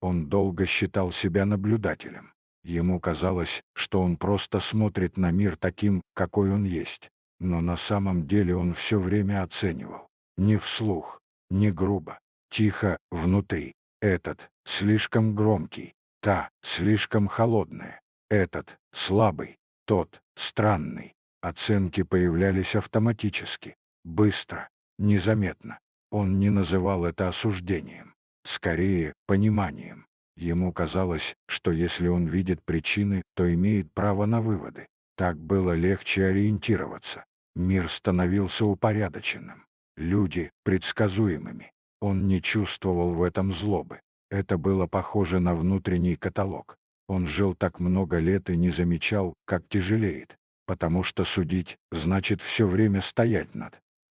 Он долго считал себя наблюдателем. Ему казалось, что он просто смотрит на мир таким, какой он есть. Но на самом деле он все время оценивал. Не вслух, не грубо, тихо, внутри. Этот слишком громкий, та слишком холодная, этот слабый, тот странный. Оценки появлялись автоматически, быстро, незаметно. Он не называл это осуждением, скорее пониманием. Ему казалось, что если он видит причины, то имеет право на выводы. Так было легче ориентироваться. Мир становился упорядоченным, люди предсказуемыми. Он не чувствовал в этом злобы. Это было похоже на внутренний каталог. Он жил так много лет и не замечал, как тяжелеет, потому что судить значит все время стоять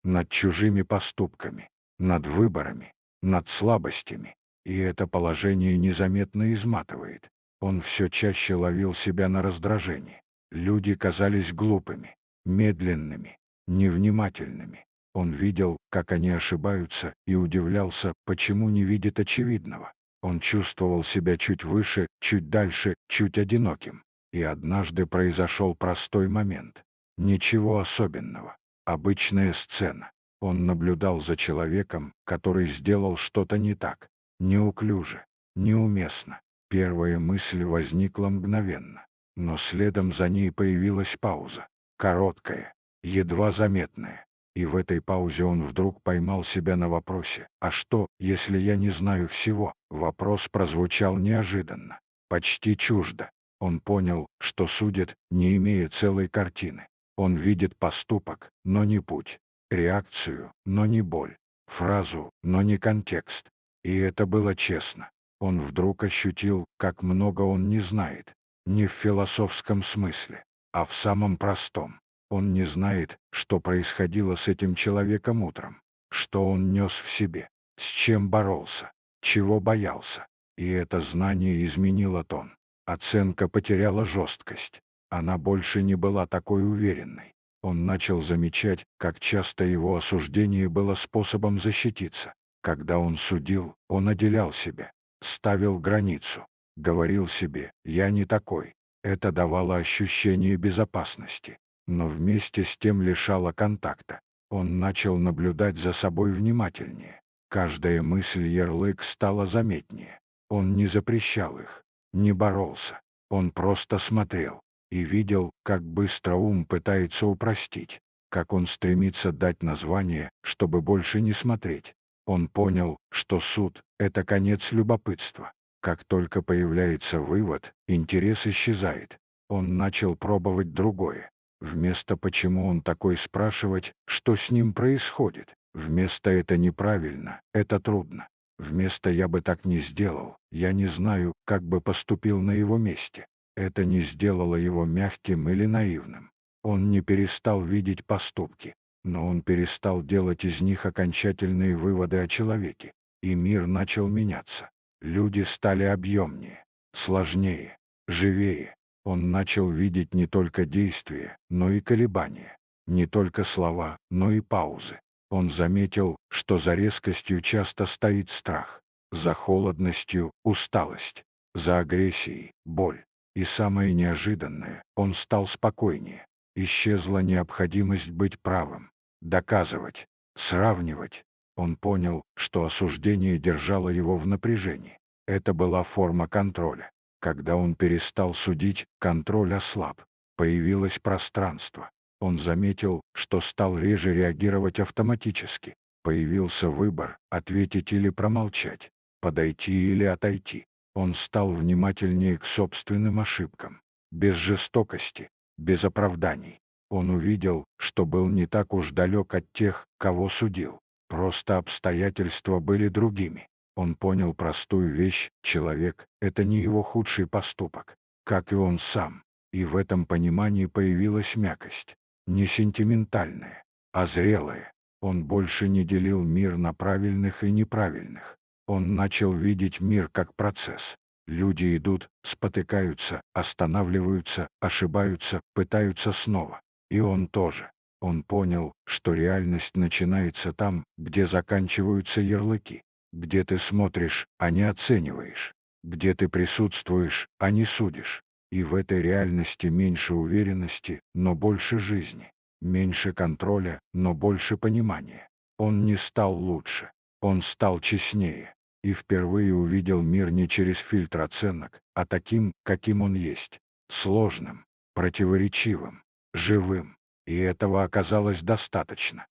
над чужими поступками, над выборами, над слабостями. И это положение незаметно изматывает. Он все чаще ловил себя на раздражении. Люди казались глупыми, медленными, невнимательными. Он видел, как они ошибаются, и удивлялся, почему не видит очевидного. Он чувствовал себя чуть выше, чуть дальше, чуть одиноким. И однажды произошел простой момент. Ничего особенного. Обычная сцена. Он наблюдал за человеком, который сделал что-то не так. Неуклюже, неуместно. Первая мысль возникла мгновенно. Но следом за ней появилась пауза. Короткая, едва заметная. И в этой паузе он вдруг поймал себя на вопросе: «А что, если я не знаю всего?» Вопрос прозвучал неожиданно, почти чуждо. Он понял, что судит, не имея целой картины. Он видит поступок, но не путь, реакцию, но не боль, фразу, но не контекст. И это было честно. Он вдруг ощутил, как много он не знает. Не в философском смысле, а в самом простом. Он не знает, что происходило с этим человеком утром, что он нес в себе, с чем боролся, чего боялся. И это знание изменило тон. Оценка потеряла жесткость. Она больше не была такой уверенной. Он начал замечать, как часто его осуждение было способом защититься. Когда он судил, он отделял себя, ставил границу, говорил себе: «Я не такой». Это давало ощущение безопасности, но вместе с тем лишало контакта. Он начал наблюдать за собой внимательнее. Каждая мысль-ярлык стала заметнее. Он не запрещал их, не боролся. Он просто смотрел и видел, как быстро ум пытается упростить, как он стремится дать название, чтобы больше не смотреть. Он понял, что суд — это конец любопытства. Как только появляется вывод, интерес исчезает. Он начал пробовать другое. Вместо «почему он такой» спрашивать, что с ним происходит. Вместо «это неправильно», «это трудно». Вместо «я бы так не сделал», «я не знаю, как бы поступил на его месте». Это не сделало его мягким или наивным. Он не перестал видеть поступки, но он перестал делать из них окончательные выводы о человеке. И мир начал меняться. Люди стали объемнее, сложнее, живее. Он начал видеть не только действия, но и колебания, не только слова, но и паузы. Он заметил, что за резкостью часто стоит страх, за холодностью — усталость, за агрессией — боль. И самое неожиданное — он стал спокойнее. Исчезла необходимость быть правым, доказывать, сравнивать. Он понял, что осуждение держало его в напряжении. Это была форма контроля. Когда он перестал судить, контроль ослаб. Появилось пространство. Он заметил, что стал реже реагировать автоматически. Появился выбор — ответить или промолчать, подойти или отойти. Он стал внимательнее к собственным ошибкам. Без жестокости, без оправданий. Он увидел, что был не так уж далек от тех, кого судил. Просто обстоятельства были другими. Он понял простую вещь: человек — это не его худший поступок, как и он сам. И в этом понимании появилась мягкость. Не сентиментальная, а зрелая. Он больше не делил мир на правильных и неправильных. Он начал видеть мир как процесс. Люди идут, спотыкаются, останавливаются, ошибаются, пытаются снова. И он тоже. Он понял, что реальность начинается там, где заканчиваются ярлыки, где ты смотришь, а не оцениваешь, где ты присутствуешь, а не судишь. И в этой реальности меньше уверенности, но больше жизни, меньше контроля, но больше понимания. Он не стал лучше, он стал честнее и впервые увидел мир не через фильтр оценок, а таким, каким он есть, сложным, противоречивым, живым. И этого оказалось достаточно.